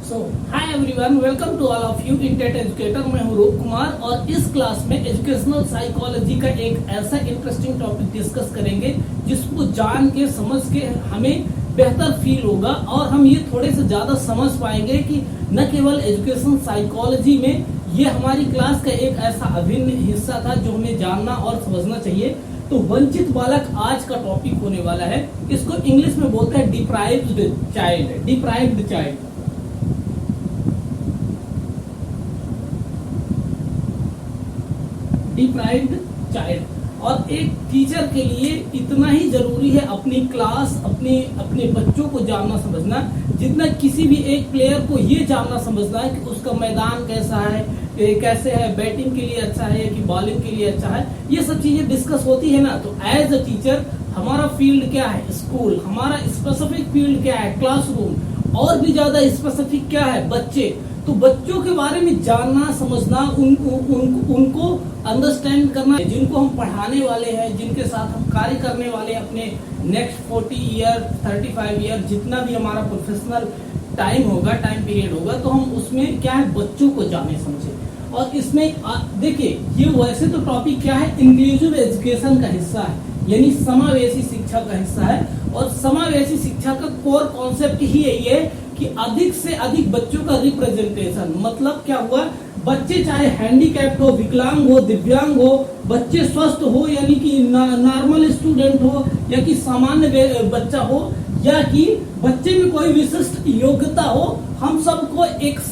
So hi everyone, welcome to all of you in TET educator. मैं हूं रूप कुमार और इस क्लास में एजुकेशनल साइकोलॉजी का एक ऐसा इंटरेस्टिंग टॉपिक डिस्कस करेंगे जिसको जान के समझ के हमें बेहतर फील होगा और हम ये थोड़े से ज्यादा समझ पाएंगे कि न केवल एजुकेशन साइकोलॉजी में ये हमारी क्लास का एक ऐसा अभिन्न हिस्सा था जो हमें जानना और समझना चाहिए। तो वंचित बालक आज का टॉपिक होने वाला है। इसको इंग्लिश में बोलते हैं deprived child. Deprived child deprived child और एक टीचर के लिए इतना ही जरूरी है अपनी क्लास अपने बच्चों को जानना समझना जितना किसी भी एक प्लेयर को ये जानना समझना है कि उसका मैदान कैसा है, कैसे है, बैटिंग के लिए अच्छा है कि बॉलिंग के लिए अच्छा है। ये सब चीजें डिस्कस होती है ना। तो एज अ टीचर हमारा फील्ड क्या है, स्कूल। हमारा स्पेसिफिक फील्ड क्या है, क्लासरूम। और भी ज्यादा स्पेसिफिक क्या है, बच्चे। तो बच्चों के बारे में जानना समझना, उनको अंडरस्टैंड करना, जिनको हम पढ़ाने वाले हैं, जिनके साथ हम कार्य करने वाले हैं अपने नेक्स्ट 40 ईयर 35 ईयर जितना भी हमारा प्रोफेशनल टाइम होगा, टाइम पीरियड होगा, तो हम उसमें क्या है, बच्चों को जाने समझे। और इसमें देखिए, ये वैसे तो टॉपिक क्या है, इंक्लूसिव एजुकेशन का हिस्सा है, यानी समावेशी शिक्षा का हिस्सा है। और समावेशी शिक्षा का कोर कॉन्सेप्ट ही यही है कि अधिक से अधिक बच्चों का रिप्रेजेंटेशन। मतलब क्या हुआ, बच्चे चाहे हैंडीकैप्ड हो, विकलांग हो, दिव्यांग हो, बच्चे स्वस्थ हो यानी कि नॉर्मल स्टूडेंट हो, या कि सामान्य बच्चा हो, या कि बच्चे में कोई विशिष्ट योग्यता हो, हम सबको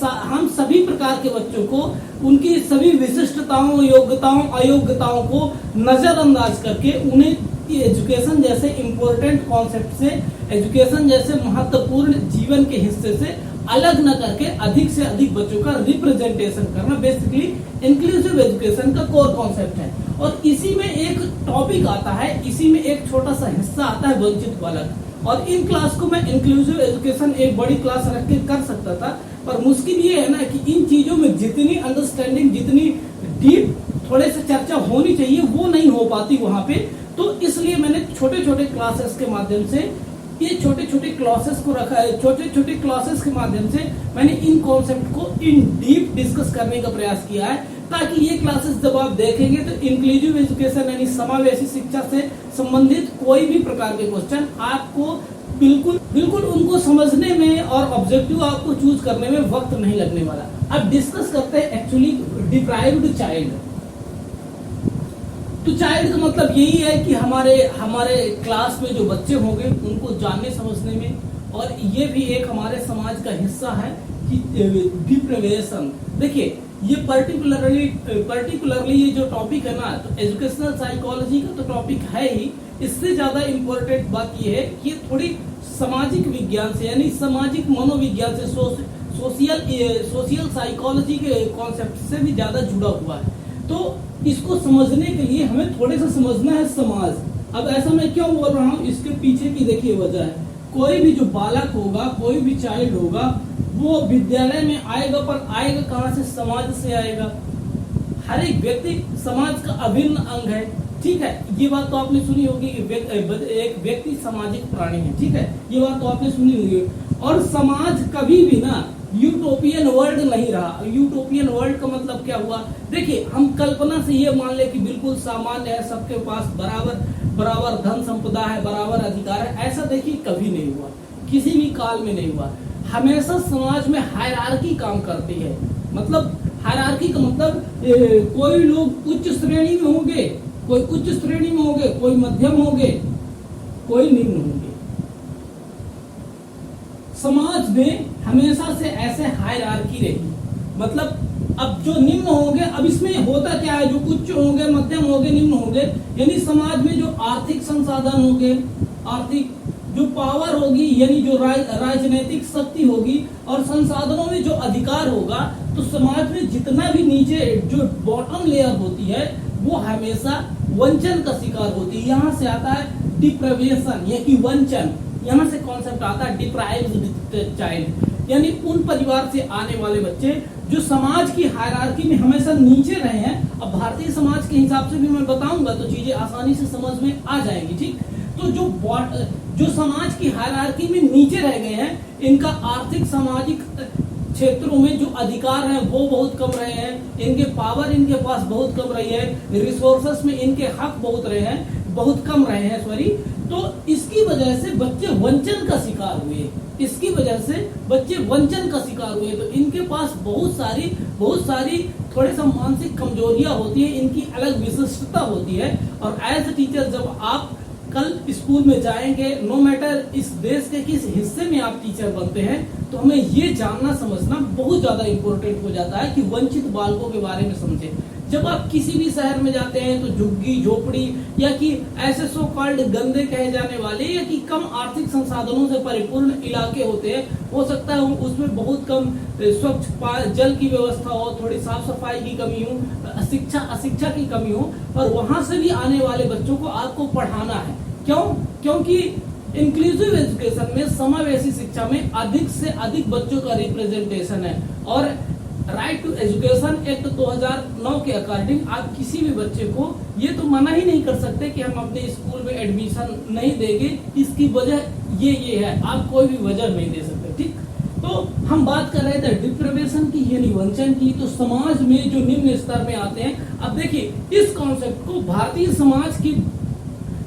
हम सभी प्रकार के बच्चों को उनकी सभी विशिष्टताओं, योग्यताओं, अयोग्यताओं को नजरअंदाज करके उन्हें एजुकेशन जैसे इम्पोर्टेंट कॉन्सेप्ट से, एजुकेशन जैसे महत्वपूर्ण जीवन के हिस्से से अलग न करके अधिक से अधिक बच्चों का रिप्रेजेंटेशन करना बेसिकली इंक्लूसिव एजुकेशन का कोर कॉन्सेप्ट है। और इसी में एक टॉपिक आता है, इसी में एक छोटा सा हिस्सा आता है वंचित बालक। और इन क्लास को मैं इंक्लूसिव एजुकेशन एक बड़ी क्लास रख के कर सकता था, पर मुश्किल ये है ना कि इन चीजों में जितनी अंडरस्टैंडिंग, जितनी डीप थोड़े से चर्चा होनी चाहिए वो नहीं हो पाती वहां पे। तो इसलिए मैंने छोटे छोटे क्लासेस के माध्यम से, ये छोटे छोटे क्लासेस को रखा है, छोटे छोटे क्लासेस के माध्यम से मैंने इन कॉन्सेप्ट को इन डीप डिस्कस करने का प्रयास किया है, ताकि ये क्लासेस जब आप देखेंगे तो इंक्लूसिव एजुकेशन यानी समावेशी शिक्षा से संबंधित कोई भी प्रकार के क्वेश्चन आपको बिल्कुल उनको समझने में और ऑब्जेक्टिव आपको चूज करने में वक्त नहीं लगने वाला। अब डिस्कस करते हैं एक्चुअली डिप्राइव्ड चाइल्ड। तो चाइल्ड का मतलब यही है कि हमारे क्लास में जो बच्चे होंगे उनको जानने समझने में, और ये भी एक हमारे समाज का हिस्सा है कि डिप्रिवेशन। देखिए, ये पर्टिकुलरली ये जो टॉपिक है ना, तो एजुकेशनल साइकोलॉजी का तो टॉपिक है ही। इससे ज्यादा इम्पोर्टेंट बात ये है कि थोड़ी सामाजिक विज्ञान से यानी सामाजिक मनोविज्ञान से, सोशल साइकोलॉजी के कॉन्सेप्ट से भी ज्यादा जुड़ा हुआ है। तो इसको समझने के लिए हमें थोड़े से समझना है समाज। अब ऐसा मैं क्यों बोल रहा हूँ, इसके पीछे की देखिए वजह है। कोई भी जो बालक होगा, कोई भी चाइल्ड होगा, वो विद्यालय में आएगा, पर आएगा कहाँ से, समाज से आएगा। हर एक व्यक्ति समाज का अभिन्न अंग है, ठीक है। ये बात तो आपने सुनी होगी कि एक व्यक्ति सामाजिक प्राणी है, ठीक है। ये बात तो आपने सुनी होगी। और समाज कभी भी ना यूटोपियन वर्ल्ड नहीं रहा। यूटोपियन वर्ल्ड का मतलब क्या हुआ, देखिए, हम कल्पना से ये मान ले कि बिल्कुल सामान्य है, सबके पास बराबर धन संपदा है, बराबर अधिकार है। ऐसा देखिए कभी नहीं हुआ, किसी भी काल में नहीं हुआ। हमेशा समाज में हायरार्की काम करती है। मतलब हायरार्की का मतलब कोई लोग उच्च श्रेणी में होंगे, कोई उच्च श्रेणी में होंगे, कोई मध्यम होंगे, कोई निम्न होंगे। समाज में हमेशा से ऐसे हायरार्की रही। मतलब अब जो निम्न होंगे, अब इसमें होता क्या है, जो उच्च होंगे, मध्यम होंगे, निम्न होंगे, यानी समाज में जो आर्थिक संसाधन होंगे, आर्थिक जो पावर होगी, यानी जो राजनीतिक शक्ति होगी, और संसाधनों में जो अधिकार होगा, तो समाज में जितना भी नीचे जो बॉटम लेयर होती है वो हमेशा वंचन का शिकार होती है। यहाँ से आता है डिप्राइवेशन, यानी वंचन। यहाँ से कॉन्सेप्ट आता है डिप्राइव्ड चाइल्ड, यानी उन परिवार से आने वाले बच्चे जो समाज की हायरार्की में हमेशा नीचे रहे हैं। अब भारतीय समाज के हिसाब से भी मैं बताऊंगा तो चीजें आसानी से समझ में आ जाएंगी, ठीक। तो जो समाज की हायरार्की में नीचे रह गए हैं, इनका आर्थिक, सामाजिक क्षेत्रों में जो अधिकार हैं वो बहुत कम रहे हैं, इनके पावर इनके पास बहुत कम रही है, रिसोर्सेस में इनके हक बहुत कम रहे हैं सॉरी। तो इसकी वजह से बच्चे वंचन का शिकार हुए, इसकी वजह से बच्चे वंचन का शिकार हुए। तो इनके पास बहुत सारी थोड़े सा मानसिक कमजोरियां होती है, इनकी अलग विशिष्टता होती है। और एज अ टीचर जब आप कल स्कूल में जाएंगे, नो मैटर इस देश के किस हिस्से में आप टीचर बनते हैं, तो हमें ये जानना समझना बहुत ज्यादा इंपॉर्टेंट हो जाता है कि वंचित बालकों के बारे में समझें। जब आप किसी भी शहर में जाते हैं तो झुग्गी झोपड़ी या कि ऐसे सो कॉल्ड गंदे कहे जाने वाले या कि कम आर्थिक संसाधनों से परिपूर्ण इलाके होते हैं, हो सकता है उसमें बहुत कम स्वच्छ जल की व्यवस्था हो, थोड़ी साफ सफाई की कमी हो, अशिक्षा की कमी हो, और वहां से भी आने वाले बच्चों को आपको पढ़ाना है। क्यों? क्योंकि इंक्लूसिव एजुकेशन में, समावेशी शिक्षा में अधिक से अधिक बच्चों का रिप्रेजेंटेशन है। और राइट टू एजुकेशन एक्ट 2009 के अकॉर्डिंग आप किसी भी बच्चे को ये तो मना ही नहीं कर सकते कि हम अपने स्कूल में एडमिशन नहीं देंगे, इसकी वजह ये है, आप कोई भी वजह नहीं दे सकते। ठीक, तो हम बात कर रहे थे डिप्राइवेशन की यानी वंचन की। तो समाज में जो निम्न स्तर में आते हैं, अब देखिए इस कॉन्सेप्ट को भारतीय समाज की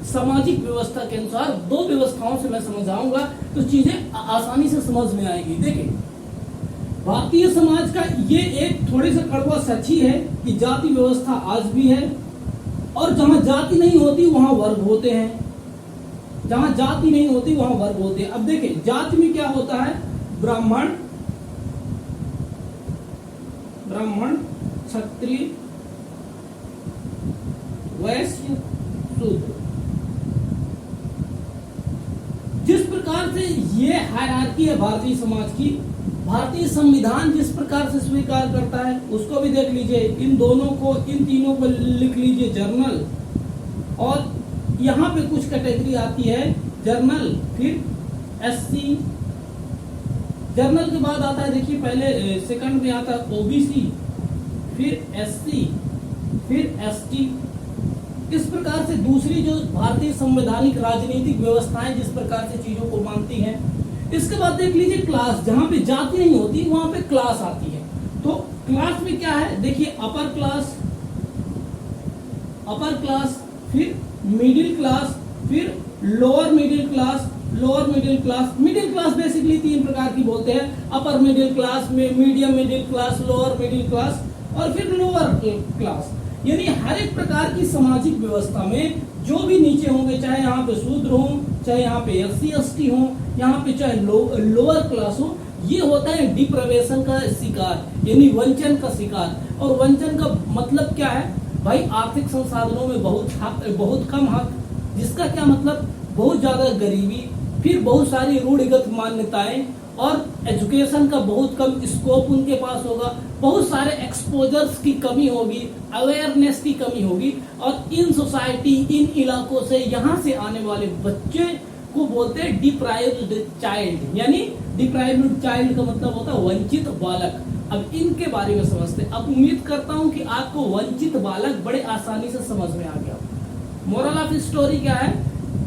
सामाजिक व्यवस्था के अनुसार दो व्यवस्थाओं से मैं समझाऊंगा तो चीजें आसानी से समझ में आएगी। देखिए भारतीय समाज का ये एक थोड़े से कड़वा सच ही है कि जाति व्यवस्था आज भी है, और जहां जाति नहीं होती वहां वर्ग होते हैं, जहां जाति नहीं होती वहां वर्ग होते हैं। अब देखिए जाति में क्या होता है, ब्राह्मण, क्षत्रिय, वैश्य, शूद्र। जिस प्रकार से ये हायरार्की है भारतीय समाज की, भारतीय संविधान जिस प्रकार से स्वीकार करता है उसको भी देख लीजिए। इन तीनों को लिख लीजिए जर्नल, और यहाँ पे कुछ कैटेगरी आती है जर्नल, फिर एससी, जर्नल के बाद आता है, देखिए पहले सेकंड में आता है ओबीसी, फिर एससी, फिर एसटी। इस प्रकार से दूसरी जो भारतीय संवैधानिक राजनीतिक व्यवस्थाएं जिस प्रकार से चीजों को मानती हैं। इसके बाद देख लीजिए क्लास, जहां पे जाति नहीं होती वहां पे क्लास आती है। तो क्लास में क्या है, देखिए अपर क्लास, फिर मिडिल क्लास, फिर lower middle class. Middle class basically तीन प्रकार की बोलते हैं, upper middle class, medium middle class, lower middle class, और फिर लोअर क्लास। यानी हर एक प्रकार की सामाजिक व्यवस्था में जो भी नीचे होंगे, चाहे यहाँ पे शूद्र हो, चाहे यहाँ पे एससी एसटी हो, यहाँ पे चाहे लोअर क्लास हो, ये होता है डिप्राइवेशन का शिकार, यानी वंचन का शिकार। और वंचन का मतलब क्या है भाई, आर्थिक संसाधनों में बहुत कम हक, जिसका क्या मतलब बहुत ज्यादा गरीबी, फिर बहुत सारी रूढ़िगत मान्यताएं, और एजुकेशन का बहुत कम स्कोप उनके पास होगा, बहुत सारे एक्सपोजर्स की कमी होगी, अवेयरनेस की कमी होगी। और इन सोसाइटी, इन इलाकों से, यहाँ से आने वाले बच्चे को बोलते हैं डिप्राइव्ड चाइल्ड। यानी डिप्राइव्ड चाइल्ड का मतलब होता है वंचित बालक। अब इनके बारे में समझते हैं। अब उम्मीद करता हूं कि आपको वंचित बालक बड़े आसानी से समझ में आ गया। मोरल ऑफ स्टोरी क्या है,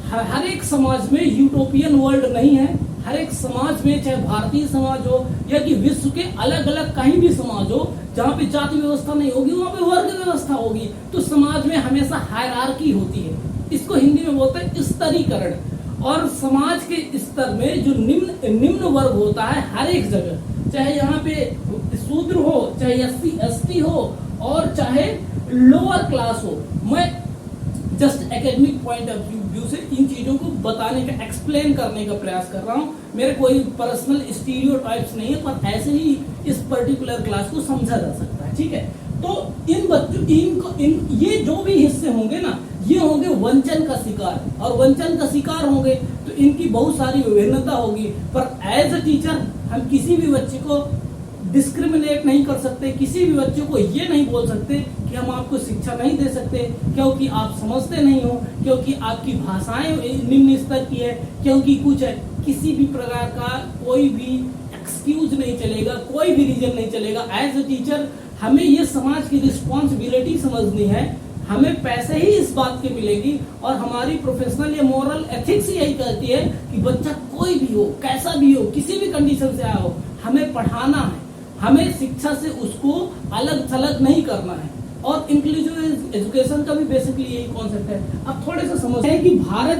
हर एक समाज में यूटोपियन वर्ल्ड नहीं है। हर एक समाज में, चाहे भारतीय समाज हो या कि विश्व के अलग अलग कहीं भी समाज हो, जहाँ पे जाति व्यवस्था नहीं होगी वहाँ पे वर्ग व्यवस्था होगी। तो समाज में हमेशा हायरार्की होती है, इसको हिंदी में बोलते हैं स्तरीकरण। और समाज के स्तर में जो निम्न वर्ग होता है हर एक जगह, चाहे यहाँ पे शूद्र हो, चाहे एससी एसटी हो, और चाहे लोअर क्लास हो। मैं just academic point of view से इन चीजों को बताने का, एक्सप्लेन करने का प्रयास कर रहा हूँ। मेरे कोई पर्सनल स्टीरियोटाइप्स नहीं है, पर ऐसे ही इस पर्टिकुलर क्लास को समझा जा सकता है। ठीक है, तो इन बच्चों ये जो भी हिस्से होंगे ना, ये होंगे वंचन का शिकार, और वंचन का शिकार होंगे तो इनकी बहुत सारी विभिन्नता होगी। पर एज अ टीचर हम किसी भी बच्चे को डिस्क्रिमिनेट नहीं कर सकते, किसी भी बच्चे को ये नहीं बोल सकते कि हम आपको शिक्षा नहीं दे सकते क्योंकि आप समझते नहीं हो, क्योंकि आपकी भाषाएं निम्न स्तर की है, क्योंकि कुछ है। किसी भी प्रकार का कोई भी एक्सक्यूज नहीं चलेगा, कोई भी रीजन नहीं चलेगा। एज अ टीचर हमें ये समाज की रिस्पॉन्सिबिलिटी समझनी है। हमें पैसे ही इस बात के मिलेगी, और हमारी प्रोफेशनल या मोरल एथिक्स यही कहती है कि बच्चा कोई भी हो, कैसा भी हो, किसी भी कंडीशन से आया हो, हमें पढ़ाना है। हमें शिक्षा से उसको अलग थलग नहीं करना है। और इंक्लूसिव एजुकेशन का भी बेसिकली यही कॉन्सेप्ट है। अब थोड़े से समझते हैं कि भारत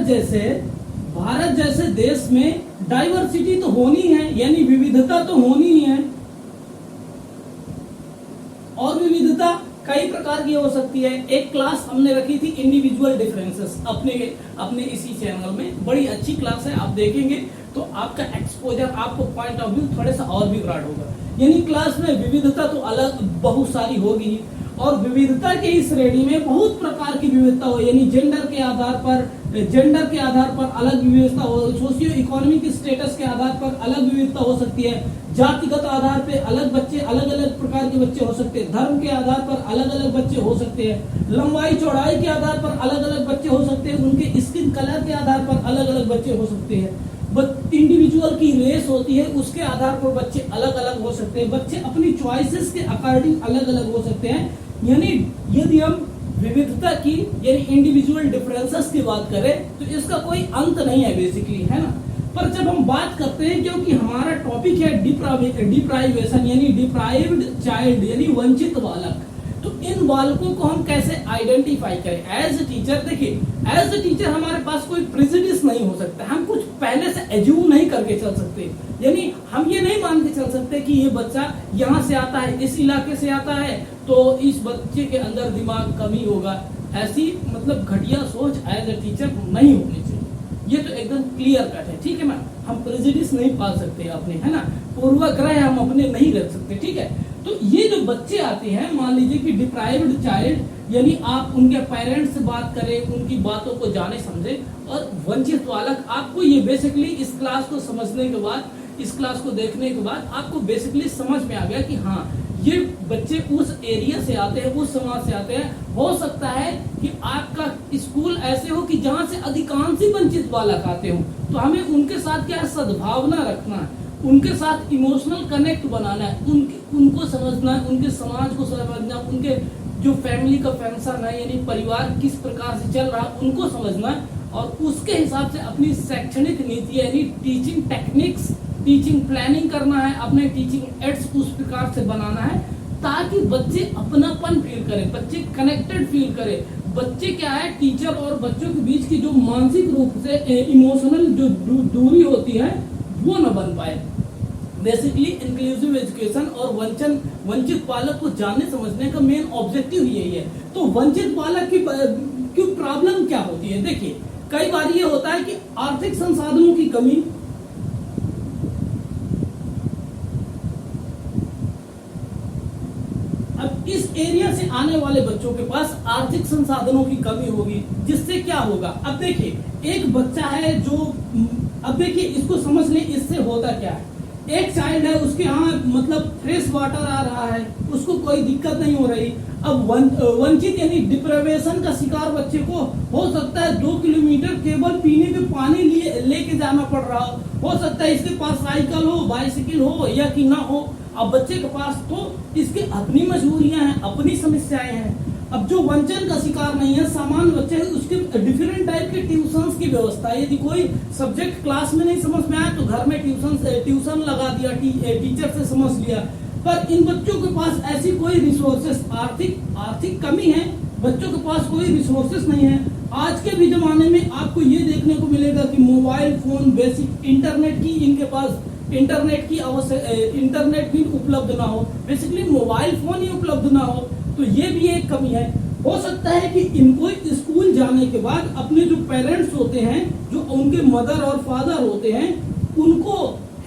जैसे देश में डाइवर्सिटी तो होनी है, यानी विविधता तो होनी ही है, और विविधता कई प्रकार की हो सकती है। एक क्लास हमने रखी थी इंडिविजुअल डिफरेंसेस अपने इसी चैनल में, बड़ी अच्छी क्लास है, आप देखेंगे तो आपका एक्सपोजर, आपको पॉइंट ऑफ व्यू थोड़ा सा और भी ब्रॉड होगा। यानी क्लास में विविधता तो अलग बहुत सारी होगी, और विविधता के इस श्रेणी में बहुत प्रकार की विविधता हो, यानी जेंडर के आधार पर अलग विविधता हो, सोशियो इकोनॉमिक स्टेटस के आधार पर अलग विविधता हो सकती है, जातिगत आधार पे अलग बच्चे, अलग अलग प्रकार के बच्चे हो सकते हैं, धर्म के आधार पर अलग अलग बच्चे हो सकते हैं, लंबाई चौड़ाई के आधार पर अलग अलग बच्चे हो सकते हैं, उनके स्किन कलर के आधार पर अलग अलग बच्चे हो सकते हैं, इंडिविजुअल की रेस होती है उसके आधार पर बच्चे अलग अलग हो सकते हैं, बच्चे अपनी चॉइसेस के अकॉर्डिंग अलग अलग हो सकते हैं। यानी यदि हम विविधता की यानी इंडिविजुअल डिफरेंसेस की बात करें तो इसका कोई अंत नहीं है बेसिकली, है ना। पर जब हम बात करते हैं, क्योंकि हमारा टॉपिक है डिप्राइवेशन यानी डिप्राइव्ड चाइल्ड यानी वंचित बालक, तो इन बालकों को हम कैसे आइडेंटिफाई करें एज ए टीचर। देखिए, एज ए टीचर हमारे पास कोई प्रेजुडिस नहीं हो सकता, हम कुछ पहले से एज्यूम नहीं करके चल सकते, यानी हम ये नहीं मान के चल सकते कि ये बच्चा यहाँ से आता है, इस इलाके से आता है, तो इस बच्चे के अंदर दिमाग कमी होगा। ऐसी मतलब घटिया सोच एज ए टीचर नहीं होनी चाहिए, ये तो एकदम क्लियर कट है, ठीक है मैम। हम प्रेजुडिस नहीं पाल सकते अपने, है ना, पूर्वाग्रह हम अपने नहीं रख सकते, ठीक है। तो ये जो बच्चे आते हैं, मान लीजिए कि डिप्राइव्ड चाइल्ड, यानी आप उनके पेरेंट्स से बात करें, उनकी बातों को जाने समझे, और वंचित बालक, आपको ये बेसिकली इस क्लास को समझने के बाद, इस क्लास को देखने के बाद आपको बेसिकली समझ में आ गया कि हाँ, ये बच्चे उस एरिया से आते हैं, उस समाज से आते हैं। हो सकता है कि आपका स्कूल ऐसे हो कि जहाँ से अधिकांश वंचित बालक आते हो, तो हमें उनके साथ क्या सद्भावना रखना है, उनके साथ इमोशनल कनेक्ट बनाना है, उनको समझना है, उनके समाज को समझना, उनके जो फैमिली का फंक्शन है यानी परिवार किस प्रकार से चल रहा है उनको समझना है, और उसके हिसाब से अपनी शैक्षणिक नीति यानी टीचिंग टेक्निक्स, टीचिंग प्लानिंग करना है, अपने टीचिंग एड्स उस प्रकार से बनाना है ताकि बच्चे अपनापन फील करें, बच्चे कनेक्टेड फील करें। बच्चे क्या है, टीचर और बच्चों के बीच की जो मानसिक रूप से इमोशनल जो दूरी होती है वो न बन पाए। बेसिकली इंक्लूसिव एजुकेशन और वंचित बालक को जानने समझने का मेन ऑब्जेक्टिव यही है। तो वंचित बालक की प्रॉब्लम क्या होती है, देखिए कई बार ये होता है कि आर्थिक संसाधनों की कमी, अब इस एरिया से आने वाले बच्चों के पास आर्थिक संसाधनों की कमी होगी, जिससे क्या होगा। अब देखिए एक बच्चा है जो, अब देखिए इसको समझ लें, इससे होता क्या है, एक चाइल्ड है उसके यहाँ मतलब फ्रेश वाटर आ रहा है, उसको कोई दिक्कत नहीं हो रही। अब वंचित यानी डिप्राइवेशन का शिकार बच्चे को हो सकता है 2 किलोमीटर केवल पीने के पानी लेके जाना पड़ रहा हो सकता है इसके पास साइकिल हो, बाइसिकल हो या कि ना हो। अब बच्चे के पास तो इसकी अपनी मजबूरियां हैं, अपनी समस्याएं हैं। अब जो वंचन का शिकार नहीं है, सामान्य बच्चे हैं, उसके डिफरेंट टाइप के ट्यूशंस की व्यवस्था है। यदि कोई सब्जेक्ट क्लास में नहीं समझ में आया तो घर में ट्यूशन लगा दिया, टीचर से समझ लिया। पर इन बच्चों के पास ऐसी कोई रिसोर्सेस, आर्थिक कमी है, बच्चों के पास कोई रिसोर्सेस नहीं है। आज के भी जमाने में आपको ये देखने को मिलेगा कि मोबाइल फोन, बेसिक इंटरनेट की इनके पास इंटरनेट भी उपलब्ध ना हो, बेसिकली मोबाइल फोन ही उपलब्ध ना हो, तो ये भी एक कमी है। हो सकता है कि इनको स्कूल जाने के बाद अपने जो पेरेंट्स होते हैं, जो उनके मदर और फादर होते हैं, उनको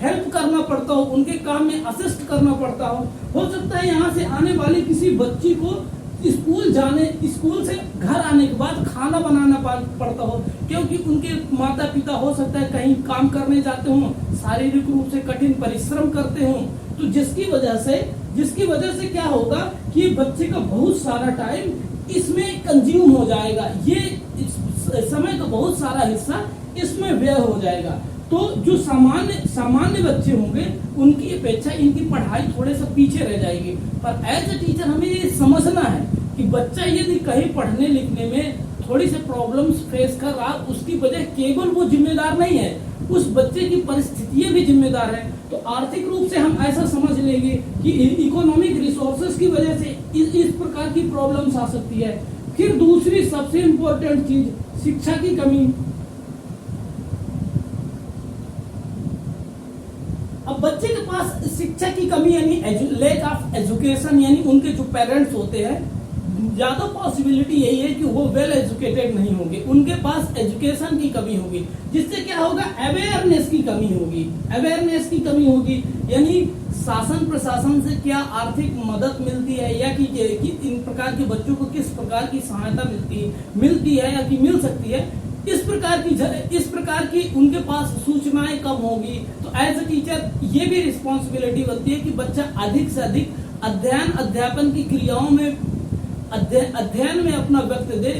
हेल्प करना पड़ता हो, उनके काम में असिस्ट करना पड़ता हो सकता है यहाँ से आने वाले किसी बच्ची को स्कूल से घर आने के बाद खाना बनाना पड़ता हो, क्योंकि उनके माता पिता हो सकता है कहीं काम करने जाते हों, शारीरिक रूप से कठिन परिश्रम करते हों, तो जिसकी वजह से क्या होगा कि बच्चे का बहुत सारा टाइम इसमें कंज्यूम हो जाएगा, ये समय का बहुत सारा हिस्सा इसमें व्यय हो जाएगा। तो जो सामान्य बच्चे होंगे उनकी अपेक्षा इनकी पढ़ाई थोड़े से पीछे रह जाएगी। पर एज ए टीचर हमें ये समझना है कि बच्चा यदि कहीं पढ़ने लिखने में थोड़ी सी प्रॉब्लम्स फेस कर रहा, उसकी वजह केवल वो जिम्मेदार नहीं है, उस बच्चे की परिस्थितियां भी जिम्मेदार है। तो आर्थिक रूप से हम ऐसा समझ लेंगे कि इकोनॉमिक रिसोर्सेज की वजह से इस प्रकार की प्रॉब्लम्स आ सकती है। फिर दूसरी सबसे इंपॉर्टेंट चीज, शिक्षा की कमी। अब बच्चे के पास शिक्षा की कमी यानी लेक ऑफ एजुकेशन, यानी उनके जो पेरेंट्स होते हैं, ज्यादा पॉसिबिलिटी यही है कि वो वेल एजुकेटेड नहीं होंगे, उनके पास एजुकेशन की कमी होगी, जिससे क्या होगा, अवेयरनेस की कमी होगी। अवेयरनेस की कमी होगी यानी शासन प्रशासन से क्या आर्थिक मदद मिलती है, या कि इन प्रकार के बच्चों को किस प्रकार की सहायता मिलती है या कि मिल सकती है, इस प्रकार की उनके पास सूचनाएं कम होगी। तो एज अ टीचर ये भी रिस्पॉन्सिबिलिटी बनती है कि बच्चा अधिक से अधिक अध्यापन की क्रियाओं में अध्ययन में अपना वक्त दे,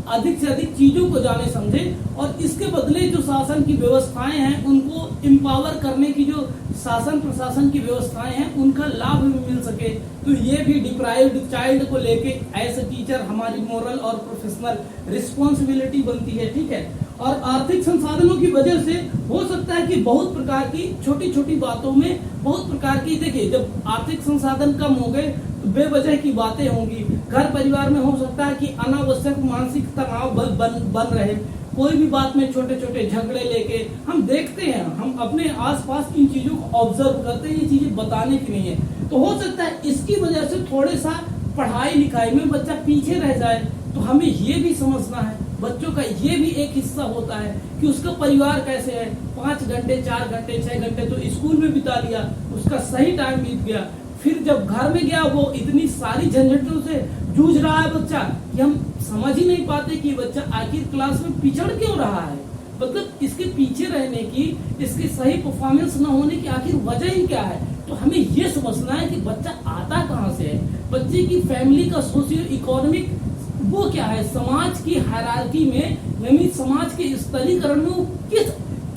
अधिक से अधिक चीजों को जाने समझे, और इसके बदले जो शासन की व्यवस्थाएं हैं उनको एम्पावर करने की जो शासन प्रशासन की व्यवस्थाएं हैं उनका लाभ भी मिल सके। तो ये भी डिप्राइव्ड चाइल्ड को लेके एज अ टीचर हमारी मोरल और प्रोफेशनल रिस्पॉन्सिबिलिटी बनती है, ठीक है। और आर्थिक संसाधनों की वजह से हो सकता है कि बहुत प्रकार की छोटी छोटी बातों में बहुत प्रकार की, देखिए जब आर्थिक संसाधन कम हो गए तो बेवजह की बातें होंगी, घर परिवार में हो सकता है कि अनावश्यक मानसिक तनाव बन रहे, कोई भी बात में छोटे छोटे झगड़े लेके हम देखते हैं, हम अपने आसपास इन चीजों को ऑब्जर्व करते हैं, ये चीजें बताने की नहीं है। तो हो सकता है इसकी वजह से थोड़े सा पढ़ाई लिखाई में बच्चा पीछे रह जाए। तो हमें ये भी समझना है, बच्चों का ये भी एक हिस्सा होता है कि उसका परिवार कैसे है। 5 घंटे 4 घंटे 6 घंटे तो स्कूल में बिता लिया, उसका सही टाइम बीत गया, फिर जब घर में गया वो इतनी सारी झंझटों से जूझ रहा है बच्चा कि हम समझ ही नहीं पाते कि बच्चा आखिर क्लास में पिछड़ क्यों रहा है, मतलब इसके पीछे रहने की, इसके सही परफॉर्मेंस न होने की आखिर वजह ही क्या है। तो हमें ये समझना है कि बच्चा आता कहाँ से है, बच्चे की फैमिली का सोशियो इकोनॉमिक वो क्या है, समाज की हायरार्की में यानी समाज के स्तरीकरण में वो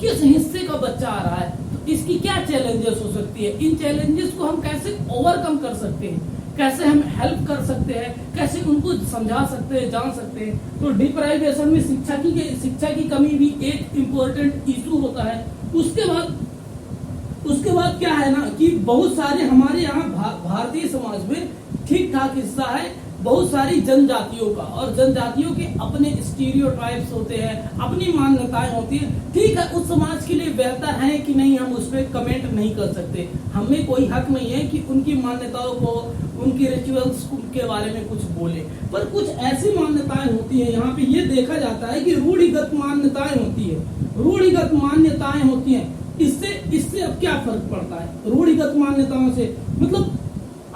किस हिस्से का बच्चा आ रहा है, तो इसकी क्या चैलेंजेस हो सकती है, इन चैलेंजेस को हम कैसे ओवरकम कर सकते हैं, कैसे हम हेल्प कर सकते हैं, कैसे उनको समझा सकते हैं, जान सकते हैं। तो डिप्राइवेशन में शिक्षा की कमी भी एक इम्पोर्टेंट इशू होता है। उसके बाद क्या है ना कि बहुत सारे हमारे यहाँ भारतीय समाज में ठीक ठाक हिस्सा है बहुत सारी जनजातियों का, और जनजातियों के अपने स्टीरियोटाइप्स होते हैं, अपनी मान्यताएं होती है। ठीक है, उस समाज के लिए बेहतर है कि नहीं, हम उस पर कमेंट नहीं कर सकते, हमें कोई हक नहीं है कि उनकी मान्यताओं को, उनकी रिचुअल्स के बारे में कुछ बोले। पर कुछ ऐसी मान्यताएं होती है, यहाँ पे ये देखा जाता है कि रूढ़िगत मान्यताएं होती है, रूढ़िगत मान्यताएं होती है। इससे अब क्या फर्क पड़ता है रूढ़िगत मान्यताओं से, मतलब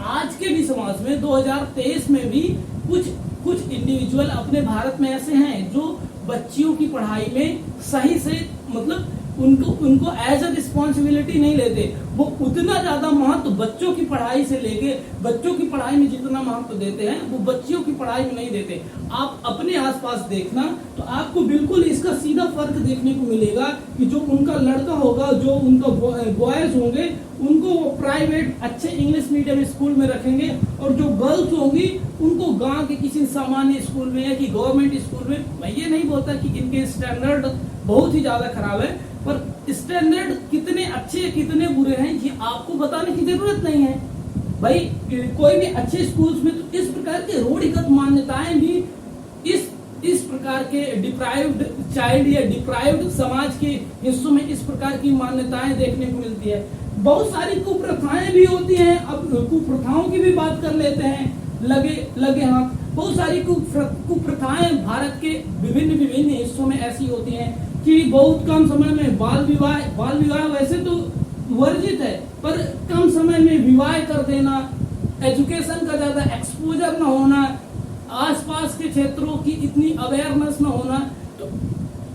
आज के भी समाज में 2023 में भी कुछ इंडिविजुअल अपने भारत में ऐसे हैं जो बच्चियों की पढ़ाई में सही से, मतलब उनको एज अ रिस्पॉन्सिबिलिटी नहीं लेते। वो उतना ज्यादा महत्व बच्चों की पढ़ाई से लेके, बच्चों की पढ़ाई में जितना महत्व देते हैं वो बच्चियों की पढ़ाई में नहीं देते। आप अपने आसपास देखना तो आपको बिल्कुल इसका सीधा फर्क देखने को मिलेगा कि जो उनका लड़का होगा, जो उनका बॉयज होंगे, उनको वो प्राइवेट अच्छे इंग्लिश मीडियम स्कूल में रखेंगे, और जो गर्ल्स होंगी उनको गांव के किसी सामान्य स्कूल में या कि गवर्नमेंट स्कूल में। मैं ये नहीं बोलता कि इनके स्टैंडर्ड बहुत ही ज्यादा खराब है, पर स्टैंडर्ड कितने अच्छे कितने बुरे हैं ये आपको बताने की जरूरत नहीं है भाई। कोई भी अच्छे स्कूल्स में तो इस प्रकार के रूढ़िगत मान्यताएं भी इस प्रकार के डिप्राइव्ड चाइल्ड या डिप्राइव्ड समाज के हिस्सों में इस प्रकार की मान्यताएं देखने को मिलती है। बहुत सारी कुप्रथाएं भी होती हैं। अब कुप्रथाओं की भी बात कर लेते हैं, लगे हाथ। बहुत सारी कुप्रथाएं भारत के विभिन्न हिस्सों में ऐसी होती हैं कि बहुत कम समय में बाल विवाह वैसे तो वर्जित है, पर कम समय में विवाह कर देना, एजुकेशन का ज्यादा एक्सपोजर न होना, आसपास के क्षेत्रों की इतनी अवेयरनेस न होना। तो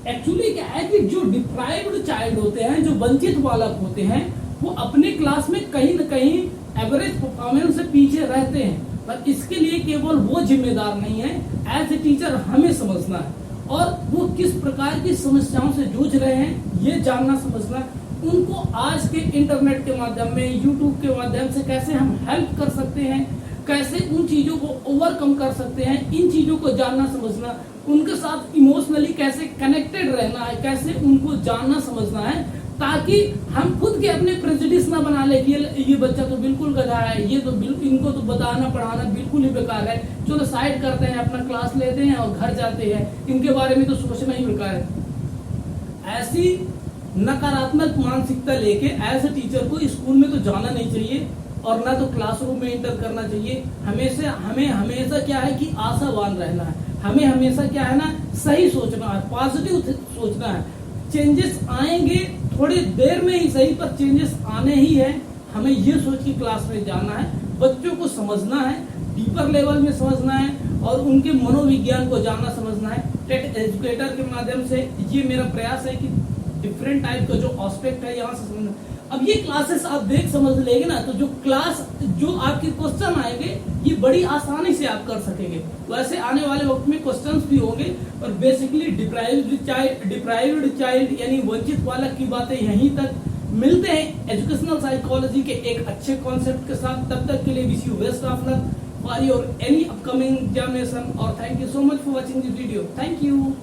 एक्चुअली क्या है कि जो डिप्राइव्ड चाइल्ड होते हैं, जो वंचित बालक होते हैं, वो अपने क्लास में कहीं न कहीं एवरेज परफॉर्मेंस से पीछे रहते हैं। पर इसके लिए केवल वो जिम्मेदार नहीं है, एज ए टीचर हमें समझना है, और वो किस प्रकार की समस्याओं से जूझ रहे हैं ये जानना समझना, उनको आज के इंटरनेट के माध्यम में, यूट्यूब के माध्यम से कैसे हम हेल्प कर सकते हैं, कैसे उन चीजों को ओवरकम कर सकते हैं, इन चीजों को जानना समझना, उनके साथ इमोशनली कैसे कनेक्टेड रहना है, कैसे उनको जानना समझना है, ताकि हम खुद के अपने प्रेजुडिस ना बना ले कि ये बच्चा तो बिल्कुल गधा है, ये तो बिल्कुल, इनको तो बताना पढ़ाना बिल्कुल ही बेकार है, चलो साइड करते हैं, अपना क्लास लेते हैं और घर जाते हैं, इनके बारे में तो सोचना ही बेकार है। ऐसी नकारात्मक मानसिकता लेके एज ए टीचर को स्कूल में तो जाना नहीं चाहिए और ना तो क्लासरूम में एंटर करना चाहिए। हमें हमेशा क्या है कि आशावान रहना है, हमें हमेशा क्या है ना, सही सोचना है, पॉजिटिव सोचना है। चेंजेस आएंगे थोड़ी देर में ही सही, पर चेंजेस आने ही है। हमें ये सोच के क्लास में जाना है, बच्चों को समझना है, डीपर लेवल में समझना है और उनके मनोविज्ञान को जानना समझना है। टेट एजुकेटर के माध्यम से ये मेरा प्रयास है कि डिफरेंट टाइप का जो एस्पेक्ट है यहाँ से समझना। अब ये क्लासेस आप देख समझ लेंगे ना, तो जो आपके क्वेश्चन आएंगे ये बड़ी आसानी से आप कर सकेंगे। वैसे आने वाले वक्त में क्वेश्चंस भी होंगे, पर बेसिकली डिप्राइव्ड चाइल्ड यानी वंचित बालक की बातें यहीं तक। मिलते हैं एजुकेशनल साइकोलॉजी के एक अच्छे कॉन्सेप्ट के साथ। तब तक के लिए wish you best of luck for your any upcoming examination और thank you so much for watching this video. Thank you.